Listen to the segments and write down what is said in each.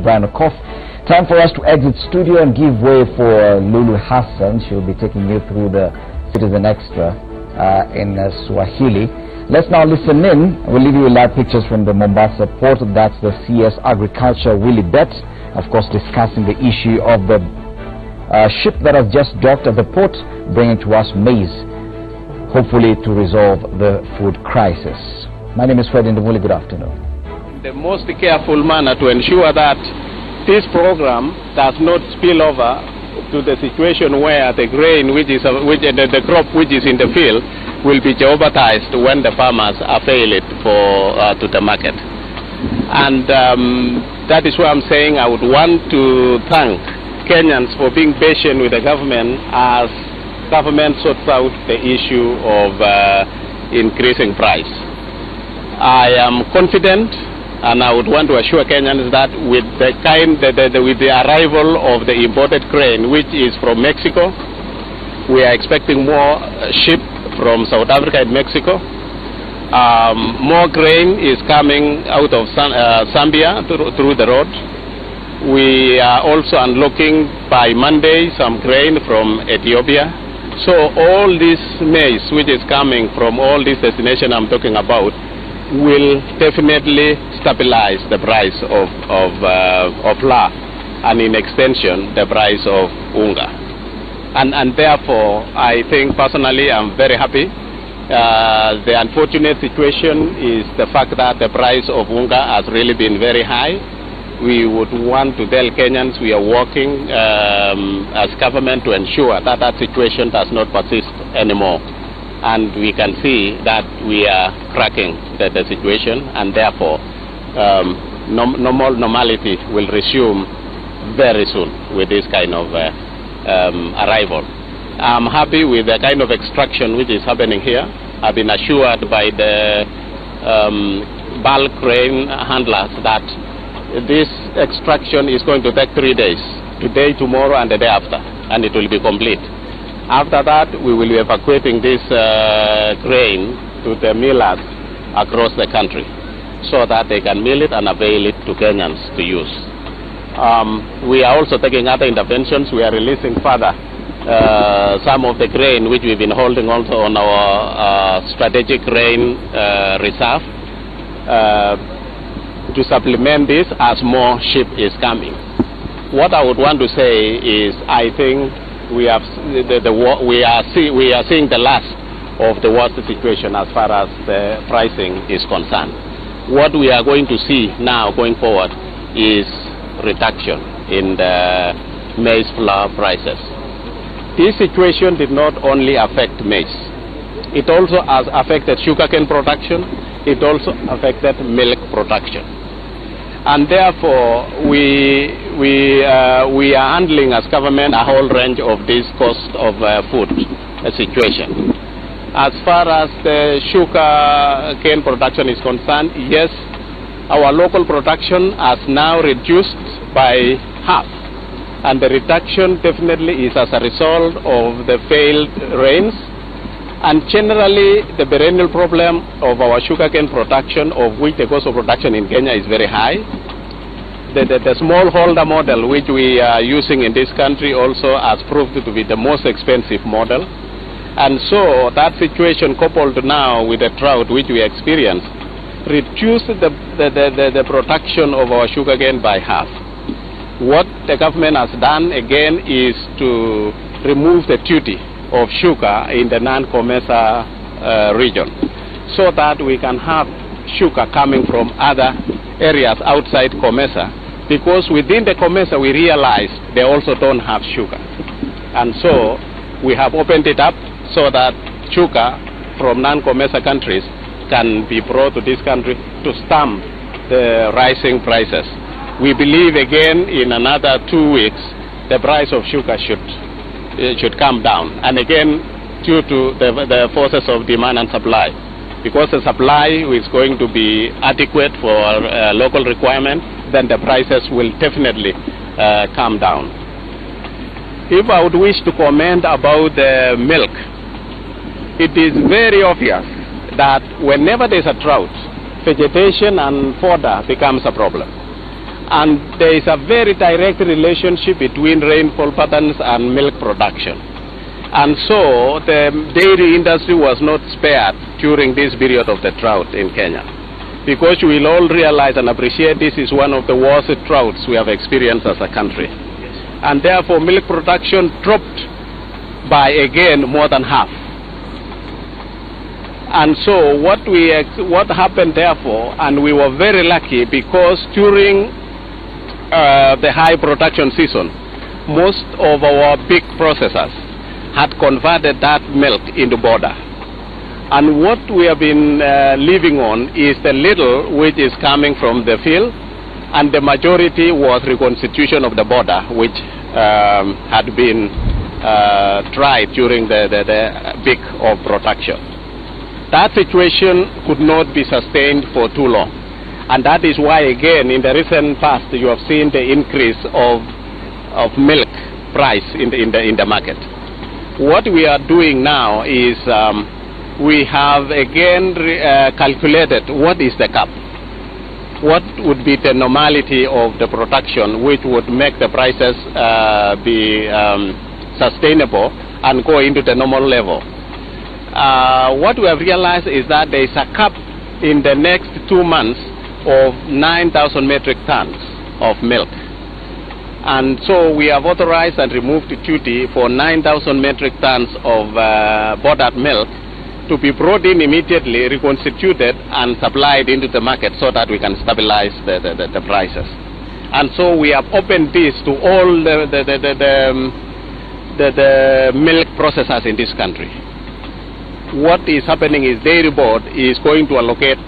Brian Okoth. Time for us to exit studio and give way for Lulu Hassan. She'll be taking you through the Citizen Extra in Swahili. Let's now listen in. We'll leave you with live pictures from the Mombasa port. That's the CS Agriculture Willie Bet, of course, discussing the issue of the ship that has just docked at the port, bringing to us maize, hopefully to resolve the food crisis. My name is Fred Ndimuli. Good afternoon. The most careful manner to ensure that this program does not spill over to the situation where the grain the crop which is in the field will be jeopardized when the farmers avail it to the market. And that is why I'm saying I would want to thank Kenyans for being patient with the government as government sorts out the issue of increasing price. I am confident, and I would want to assure Kenyans that with the arrival of the imported grain, which is from Mexico, we are expecting more ship from South Africa and Mexico. More grain is coming out of Zambia through the road. We are also unlocking by Monday some grain from Ethiopia. So all this maize which is coming from all these destinations I'm talking about will definitely stabilize the price of flour, and in extension the price of unga. And therefore I think personally I'm very happy. The unfortunate situation is the fact that the price of unga has really been very high. We would want to tell Kenyans we are working as government to ensure that that situation does not persist anymore. And we can see that we are cracking the situation, and therefore normality will resume very soon with this kind of arrival. I'm happy with the kind of extraction which is happening here. I've been assured by the bulk grain handlers that this extraction is going to take 3 days, today, tomorrow, and the day after, and it will be complete. After that, we will be evacuating this grain to the millers across the country so that they can mill it and avail it to Kenyans to use. We are also taking other interventions. We are releasing further some of the grain which we've been holding also on our strategic grain reserve to supplement this as more ship is coming. What I would want to say is I think we are seeing the last of the worst situation as far as the pricing is concerned. What we are going to see now going forward is reduction in the maize flour prices. This situation did not only affect maize. It also has affected sugarcane production. It also affected milk production. And therefore, we are handling as government a whole range of this cost of food situation. As far as the sugar cane production is concerned, yes, our local production has now reduced by half. And the reduction definitely is as a result of the failed rains. And generally, the perennial problem of our sugarcane production, of which the cost of production in Kenya is very high. The smallholder model which we are using in this country also has proved to be the most expensive model. And so that situation, coupled now with the drought which we experienced, reduced the production of our sugarcane by half. What the government has done again is to remove the duty of sugar in the non-COMESA region, so that we can have sugar coming from other areas outside COMESA, because within the COMESA we realized they also don't have sugar. And so we have opened it up so that sugar from non-COMESA countries can be brought to this country to stamp the rising prices. We believe again in another 2 weeks the price of sugar should come down, and again due to the forces of demand and supply, because the supply is going to be adequate for local requirement, then the prices will definitely come down. If I would wish to comment about the milk, it is very obvious that whenever there is a drought, vegetation and fodder becomes a problem. And there is a very direct relationship between rainfall patterns and milk production. And so the dairy industry was not spared during this period of the drought in Kenya. Because we will all realize and appreciate this is one of the worst droughts we have experienced as a country. And therefore milk production dropped by again more than half. And so what happened therefore, and we were very lucky because during the high production season, most of our big processors had converted that milk into border. And what we have been living on is the little which is coming from the field, and the majority was reconstitution of the border, which had been tried during the peak of production. That situation could not be sustained for too long. And that is why, again, in the recent past, you have seen the increase of milk price in the market. What we are doing now is we have again calculated what is the cap. What would be the normality of the production which would make the prices be sustainable and go into the normal level. What we have realized is that there is a cap in the next 2 months of 9,000 metric tons of milk. And so we have authorized and removed the duty for 9,000 metric tons of bordered milk to be brought in immediately, reconstituted and supplied into the market so that we can stabilize the prices. And so we have opened this to all the milk processors in this country. What is happening is Dairy Board is going to allocate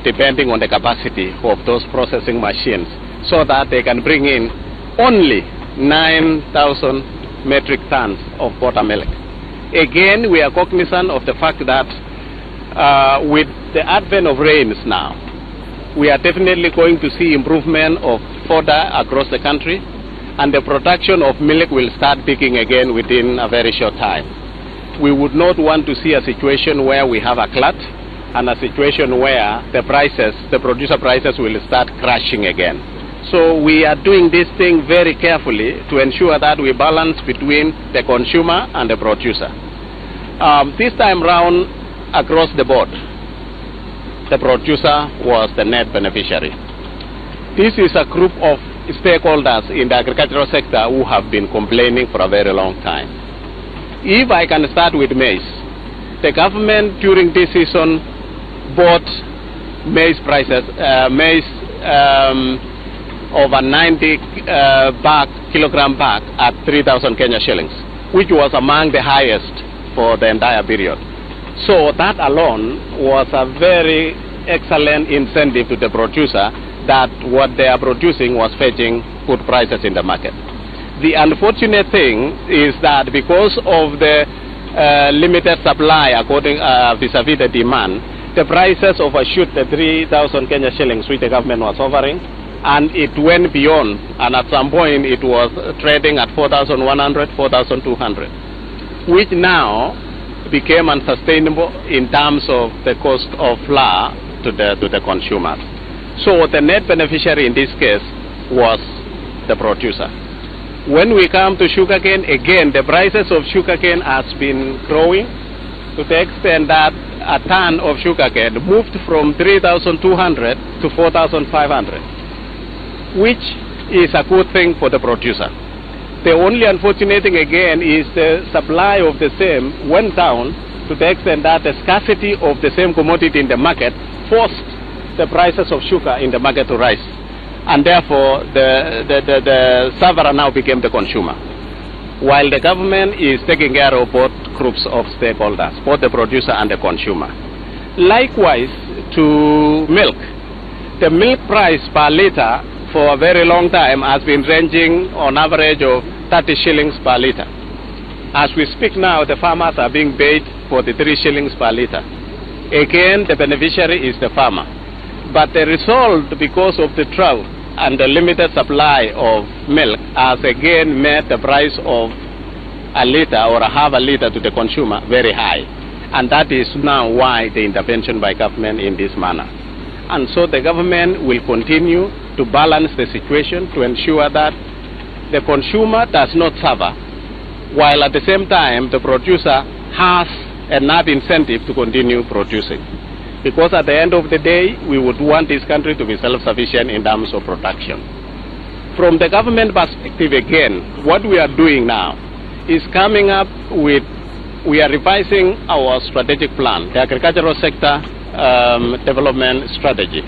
depending on the capacity of those processing machines so that they can bring in only 9,000 metric tons of buttermilk. Again, we are cognizant of the fact that with the advent of rains now, we are definitely going to see improvement of fodder across the country, and the production of milk will start picking again within a very short time. We would not want to see a situation where we have a glut and a situation where the producer prices will start crashing again. So we are doing this thing very carefully to ensure that we balance between the consumer and the producer. This time round, across the board, the producer was the net beneficiary. This is a group of stakeholders in the agricultural sector who have been complaining for a very long time. If I can start with maize, the government during this season bought maize prices, over 90 kilogram bag at 3,000 Kenya shillings, which was among the highest for the entire period. So that alone was a very excellent incentive to the producer that what they are producing was fetching good prices in the market. The unfortunate thing is that because of the limited supply according vis-a-vis the demand, the prices overshoot the 3,000 Kenya shillings which the government was offering, and it went beyond, and at some point it was trading at 4,100, 4,200, which now became unsustainable in terms of the cost of flour to the consumers. So the net beneficiary in this case was the producer. When we come to sugarcane, again the prices of sugarcane has been growing to the extent that a ton of sugarcane moved from 3,200 to 4,500, which is a good thing for the producer. The only unfortunate thing again is the supply of the same went down to the extent that the scarcity of the same commodity in the market forced the prices of sugar in the market to rise. And therefore the sufferer now became the consumer, while the government is taking care of both groups of stakeholders, both the producer and the consumer. Likewise to milk, the milk price per liter for a very long time has been ranging on average of 30 shillings per liter. As we speak now, the farmers are being paid 43 shillings per liter. Again, the beneficiary is the farmer. But the result, because of the drought and the limited supply of milk, has again made the price of a liter or a half a liter to the consumer very high. And that is now why the intervention by government in this manner. And so the government will continue to balance the situation, to ensure that the consumer does not suffer, while at the same time the producer has enough incentive to continue producing. Because at the end of the day, we would want this country to be self-sufficient in terms of production. From the government perspective again, what we are doing now is coming up with, we are revising our strategic plan, the agricultural sector development strategy.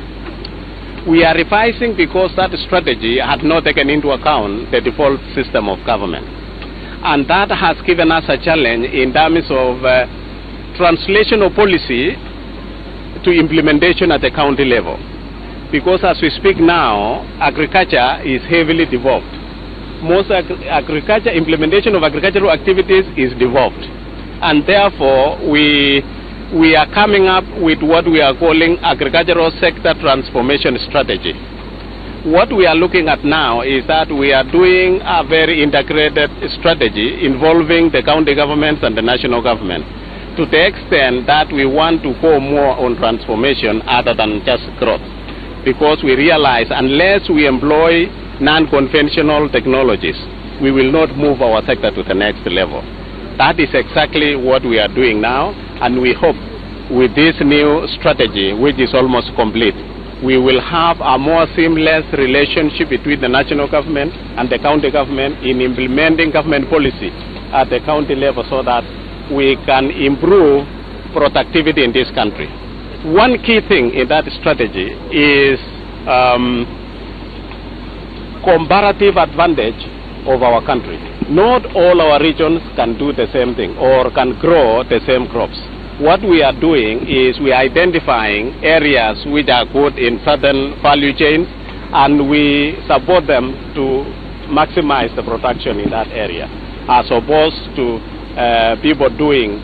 We are revising because that strategy had not taken into account the default system of government. And that has given us a challenge in terms of translation of policy to implementation at the county level. Because as we speak now, agriculture is heavily devolved. Most implementation of agricultural activities is devolved. And therefore, we are coming up with what we are calling agricultural sector transformation strategy. What we are looking at now is that we are doing a very integrated strategy involving the county governments and the national government, to the extent that we want to go more on transformation other than just growth. Because we realize unless we employ non-conventional technologies, we will not move our sector to the next level. That is exactly what we are doing now, and we hope with this new strategy, which is almost complete, we will have a more seamless relationship between the national government and the county government in implementing government policy at the county level, so that we can improve productivity in this country. One key thing in that strategy is comparative advantage of our country. Not all our regions can do the same thing or can grow the same crops. What we are doing is we are identifying areas which are good in certain value chains, and we support them to maximize the production in that area, as opposed to people doing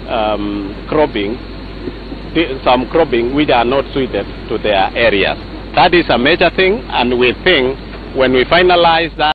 some cropping which are not suited to their areas. That is a major thing, and we think when we finalize that,